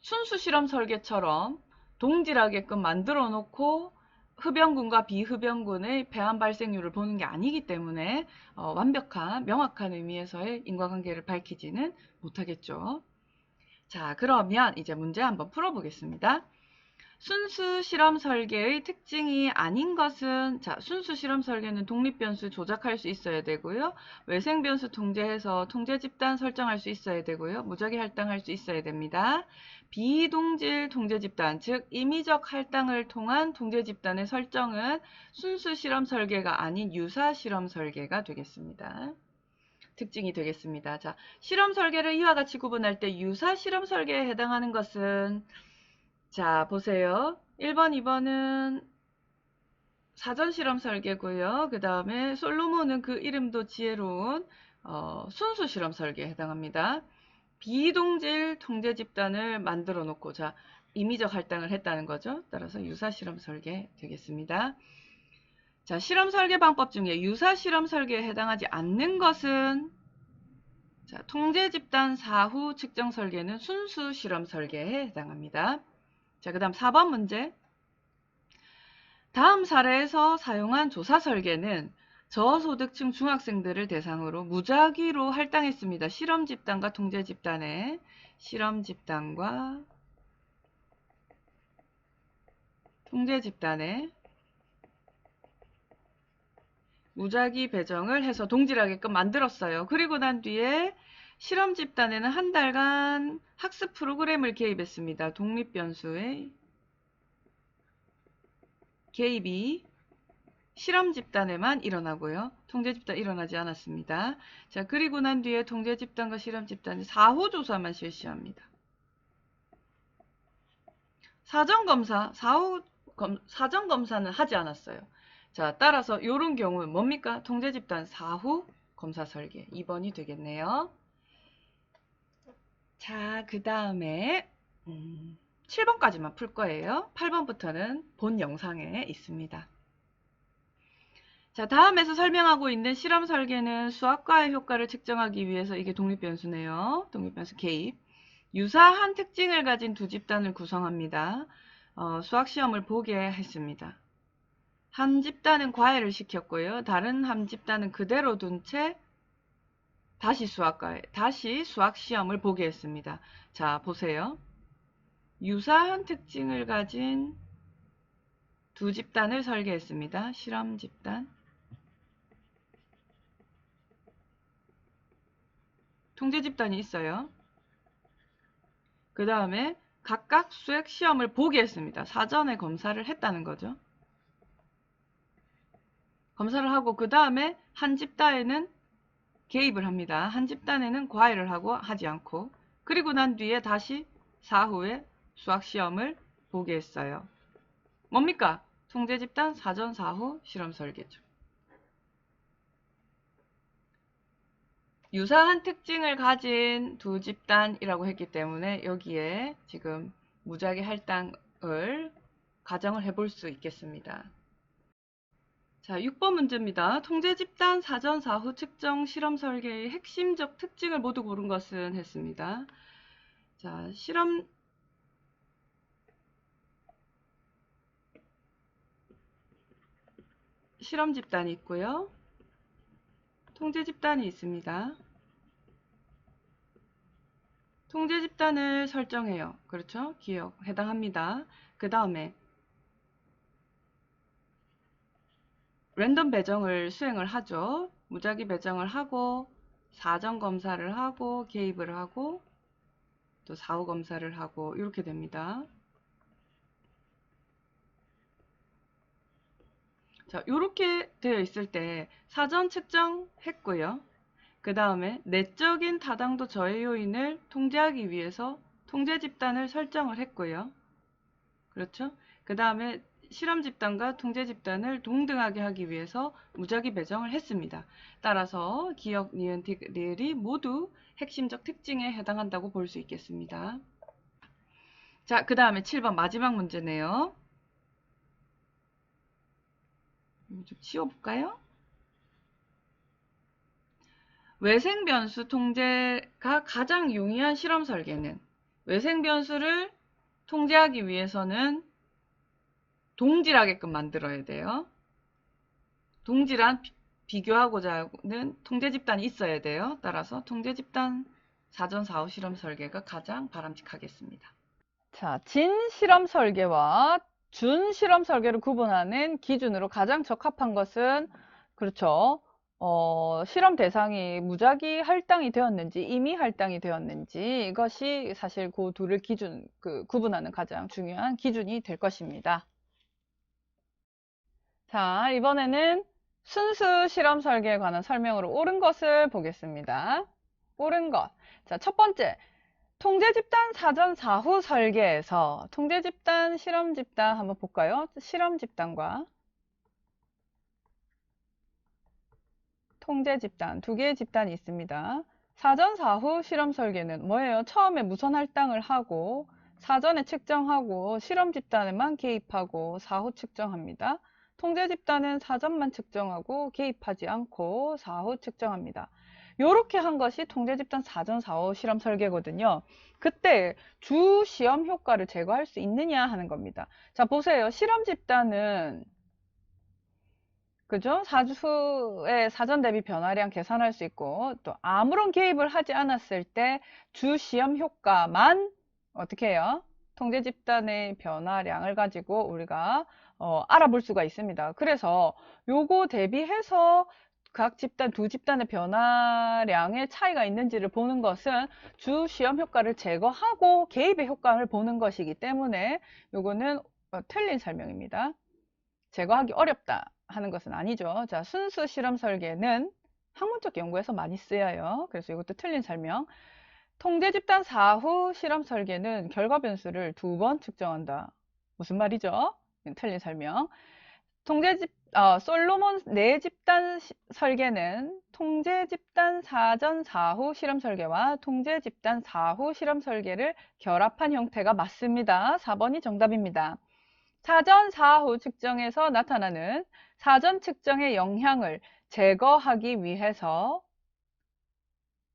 순수 실험 설계처럼 동질하게끔 만들어 놓고 흡연군과 비흡연군의 폐암 발생률을 보는 게 아니기 때문에 완벽한 명확한 의미에서의 인과관계를 밝히지는 못하겠죠. 자, 그러면 이제 문제 한번 풀어보겠습니다. 순수 실험 설계의 특징이 아닌 것은, 자, 순수 실험 설계는 독립변수 조작할 수 있어야 되고요. 외생변수 통제해서 통제 집단 설정할 수 있어야 되고요. 무작위 할당할 수 있어야 됩니다. 비동질 통제 집단, 즉 임의적 할당을 통한 통제 집단의 설정은 순수 실험 설계가 아닌 유사 실험 설계가 되겠습니다. 특징이 되겠습니다. 자, 실험 설계를 이와 같이 구분할 때 유사 실험 설계에 해당하는 것은, 자, 보세요. 1번, 2번은 사전 실험 설계고요. 그 다음에 솔로몬은 그 이름도 지혜로운 순수 실험 설계에 해당합니다. 비동질 통제 집단을 만들어 놓고, 자, 임의적 할당을 했다는 거죠. 따라서 유사 실험 설계 되겠습니다. 자, 실험 설계 방법 중에 유사 실험 설계에 해당하지 않는 것은, 자, 통제 집단 사후 측정 설계는 순수 실험 설계에 해당합니다. 자, 그 다음 4번 문제. 다음 사례에서 사용한 조사 설계는 저소득층 중학생들을 대상으로 무작위로 할당했습니다. 실험 집단과 통제 집단에 실험 집단과 통제 집단에 무작위 배정을 해서 동질하게끔 만들었어요. 그리고 난 뒤에 실험 집단에는 한 달간 학습 프로그램을 개입했습니다. 독립변수의 개입이 실험 집단에만 일어나고요. 통제 집단 일어나지 않았습니다. 자, 그리고 난 뒤에 통제 집단과 실험 집단이 사후 조사만 실시합니다. 사전 검사는 하지 않았어요. 자, 따라서 이런 경우는 뭡니까? 통제 집단 사후 검사 설계 2번이 되겠네요. 자, 그 다음에 7번까지만 풀 거예요. 8번부터는 본 영상에 있습니다. 자, 다음에서 설명하고 있는 실험 설계는 수학과의 효과를 측정하기 위해서, 이게 독립변수네요. 독립변수 개입. 유사한 특징을 가진 두 집단을 구성합니다. 수학시험을 보게 했습니다. 한 집단은 과외를 시켰고요. 다른 한 집단은 그대로 둔 채 다시 수학시험을 보게 했습니다. 자, 보세요. 유사한 특징을 가진 두 집단을 설계했습니다. 실험 집단, 통제 집단이 있어요. 그 다음에 각각 수액 시험을 보게 했습니다. 사전에 검사를 했다는 거죠. 검사를 하고 그 다음에 한 집단에는 개입을 합니다. 한 집단에는 과외를 하고 하지 않고, 그리고 난 뒤에 다시 사후에 수학 시험을 보게 했어요. 뭡니까? 통제 집단 사전 사후 실험 설계죠. 유사한 특징을 가진 두 집단이라고 했기 때문에 여기에 지금 무작위 할당을 가정을 해볼 수 있겠습니다. 자, 6번 문제입니다. 통제 집단 사전 사후 측정 실험 설계의 핵심적 특징을 모두 고른 것은 했습니다. 자, 실험 집단이 있고요. 통제 집단이 있습니다. 통제 집단을 설정해요. 그렇죠? 기억 해당합니다. 그 다음에 랜덤 배정을 수행을 하죠. 무작위 배정을 하고 사전 검사를 하고 개입을 하고 또 사후 검사를 하고 이렇게 됩니다. 자, 이렇게 되어 있을 때 사전 측정했고요. 그 다음에 내적인 타당도 저해 요인을 통제하기 위해서 통제 집단을 설정을 했고요. 그렇죠? 그 다음에 실험 집단과 통제 집단을 동등하게 하기 위해서 무작위 배정을 했습니다. 따라서 기억, 니은, 리을이 모두 핵심적 특징에 해당한다고 볼 수 있겠습니다. 자, 그 다음에 7번 마지막 문제네요. 좀 치워볼까요? 외생 변수 통제가 가장 용이한 실험 설계는 외생 변수를 통제하기 위해서는 동질하게끔 만들어야 돼요. 동질한 비교하고자 하는 통제 집단이 있어야 돼요. 따라서 통제 집단 사전 4호 실험 설계가 가장 바람직하겠습니다. 자, 진 실험 설계와 준 실험 설계를 구분하는 기준으로 가장 적합한 것은 그렇죠. 실험 대상이 무작위 할당이 되었는지 임의 할당이 되었는지 이것이 사실 그 둘을 구분하는 가장 중요한 기준이 될 것입니다. 자, 이번에는 순수 실험 설계에 관한 설명으로 옳은 것을 보겠습니다. 옳은 것. 자, 첫 번째. 통제 집단 사전 4후 설계에서 통제 집단, 실험 집단 한번 볼까요? 실험 집단과 통제 집단 두 개의 집단이 있습니다. 사전 4후 실험 설계는 뭐예요? 처음에 무선 할당을 하고 사전에 측정하고 실험 집단에만 개입하고 4후 측정합니다. 통제 집단은 사전만 측정하고 개입하지 않고 4후 측정합니다. 요렇게 한 것이 통제 집단 사전 4호 실험 설계거든요. 그때 주 시험 효과를 제거할 수 있느냐 하는 겁니다. 자, 보세요. 실험 집단은 그죠? 사주의 사전 대비 변화량 계산할 수 있고 또 아무런 개입을 하지 않았을 때 주 시험 효과만 어떻게 해요? 통제 집단의 변화량을 가지고 우리가 알아볼 수가 있습니다. 그래서 요거 대비해서 각 집단, 두 집단의 변화량의 차이가 있는지를 보는 것은 주 시험 효과를 제거하고 개입의 효과를 보는 것이기 때문에 요거는 틀린 설명입니다. 제거하기 어렵다 하는 것은 아니죠. 자, 순수 실험 설계는 학문적 연구에서 많이 쓰여요. 그래서 이것도 틀린 설명. 통제 집단 4후 실험 설계는 결과 변수를 2번 측정한다. 무슨 말이죠? 틀린 설명. 솔로몬 4집단 설계는 통제 집단 사전 4후 실험 설계와 통제 집단 4후 실험 설계를 결합한 형태가 맞습니다. 4번이 정답입니다. 사전 4후 측정에서 나타나는 사전 측정의 영향을 제거하기 위해서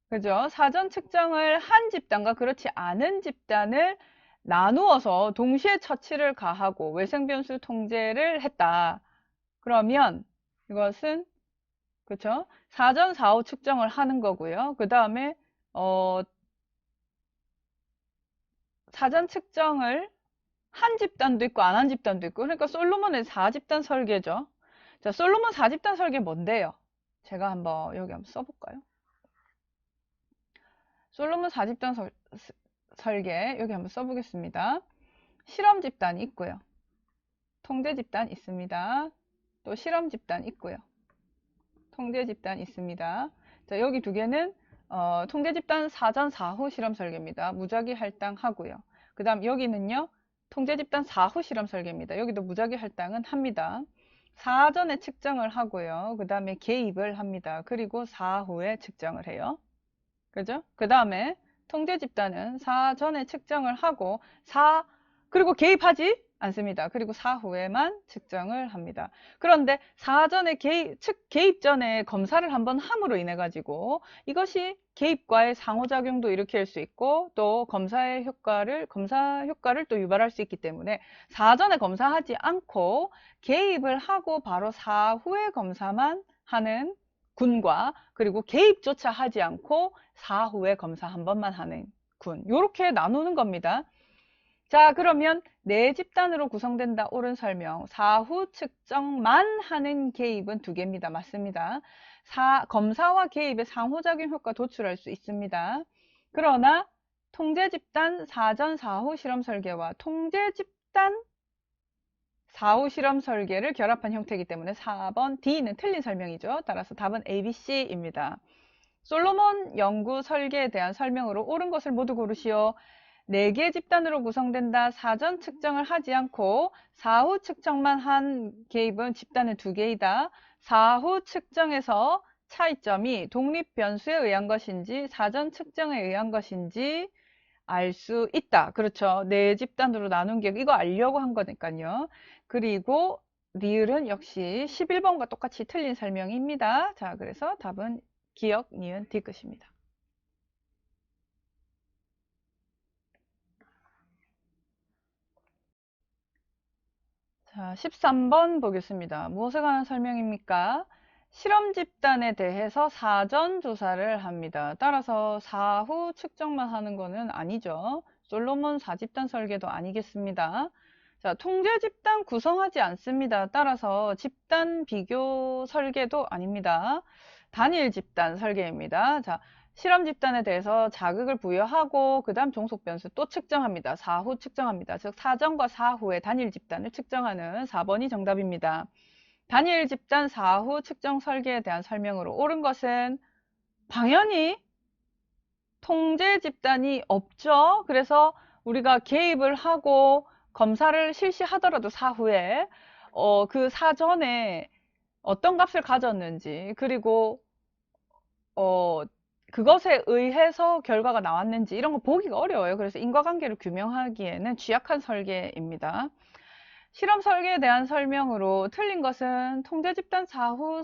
그죠? 사전 측정을 한 집단과 그렇지 않은 집단을 나누어서 동시에 처치를 가하고 외생변수 통제를 했다. 그러면 이것은 그렇죠? 사전 4호 측정을 하는 거고요. 그 다음에 사전 측정을 한 집단도 있고 안 한 집단도 있고 그러니까 솔로몬의 4집단 설계죠. 자, 솔로몬 4집단 설계 뭔데요? 제가 한번 여기 한번 써볼까요? 솔로몬 4집단 설계 여기 한번 써보겠습니다. 실험 집단이 있고요. 통제 집단 있습니다. 또 실험 집단 있고요. 통제 집단 있습니다. 자, 여기 두 개는 통제 집단 사전 4후 실험 설계입니다. 무작위 할당하고요. 그 다음 여기는요. 통제 집단 4후 실험 설계입니다. 여기도 무작위 할당은 합니다. 사전에 측정을 하고요. 그 다음에 개입을 합니다. 그리고 4후에 측정을 해요. 그죠? 그 다음에 통제 집단은 사전에 측정을 하고 그리고 개입하지 않습니다. 그리고 4후에만 측정을 합니다. 그런데 사전에 개입 전에 검사를 한번 함으로 인해 가지고 이것이 개입과의 상호작용도 일으킬 수 있고 또 검사 효과를 또 유발할 수 있기 때문에 사전에 검사하지 않고 개입을 하고 바로 4후에 검사만 하는 군과 그리고 개입조차 하지 않고 4후에 검사 한 번만 하는 군 이렇게 나누는 겁니다. 자, 그러면 4집단으로 구성된다. 옳은 설명. 4후 측정만 하는 개입은 2개입니다. 맞습니다. 검사와 개입의 상호작용 효과 도출할 수 있습니다. 그러나 통제집단 사전 4후 실험 설계와 통제집단 4후 실험 설계를 결합한 형태이기 때문에 4번 D는 틀린 설명이죠. 따라서 답은 A, B, C입니다. 솔로몬 연구 설계에 대한 설명으로 옳은 것을 모두 고르시오. 4개 집단으로 구성된다. 사전 측정을 하지 않고 사후 측정만 한 개입은 집단은 2개이다. 사후 측정에서 차이점이 독립 변수에 의한 것인지 사전 측정에 의한 것인지 알 수 있다. 그렇죠. 4집단으로 나눈 게 이거 알려고 한 거니까요. 그리고 리을은 역시 11번과 똑같이 틀린 설명입니다. 자, 그래서 답은 기역, 니은, 뒤끝입니다. 자, 13번 보겠습니다. 무엇에 관한 설명입니까? 실험 집단에 대해서 사전 조사를 합니다. 따라서 사후 측정만 하는 거는 아니죠. 솔로몬 4집단 설계도 아니겠습니다. 자, 통제 집단 구성하지 않습니다. 따라서 집단 비교 설계도 아닙니다. 단일 집단 설계입니다. 자, 실험 집단에 대해서 자극을 부여하고 그 다음 종속 변수 또 측정합니다. 사후 측정합니다. 즉 사전과 사후의 단일 집단을 측정하는 4번이 정답입니다. 단일 집단 사후 측정 설계에 대한 설명으로 옳은 것은 당연히 통제 집단이 없죠. 그래서 우리가 개입을 하고 검사를 실시하더라도 사후에 그 사전에 어떤 값을 가졌는지 그리고 그것에 의해서 결과가 나왔는지 이런 거 보기가 어려워요. 그래서 인과관계를 규명하기에는 취약한 설계입니다. 실험 설계에 대한 설명으로 틀린 것은 통제 집단 사후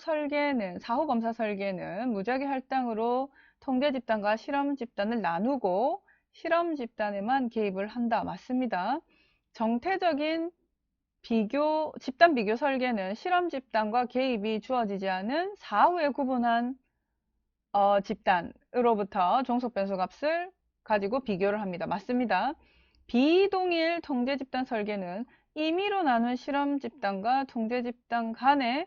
검사 설계는 무작위 할당으로 통제 집단과 실험 집단을 나누고 실험 집단에만 개입을 한다. 맞습니다. 정태적인 집단 비교 설계는 실험 집단과 개입이 주어지지 않은 사후에 구분한 집단으로부터 종속 변수 값을 가지고 비교를 합니다. 맞습니다. 비동일 통제 집단 설계는 임의로 나눈 실험 집단과 통제 집단 간에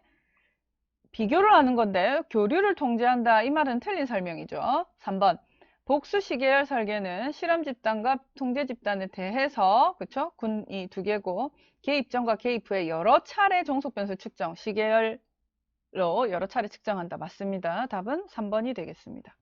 비교를 하는 건데 교류를 통제한다. 이 말은 틀린 설명이죠. 3번. 복수 시계열 설계는 실험 집단과 통제 집단에 대해서 그쵸? 군이 2개고 개입 전과 개입 후에 여러 차례 종속 변수 측정 시계열로 여러 차례 측정한다. 맞습니다. 답은 3번이 되겠습니다.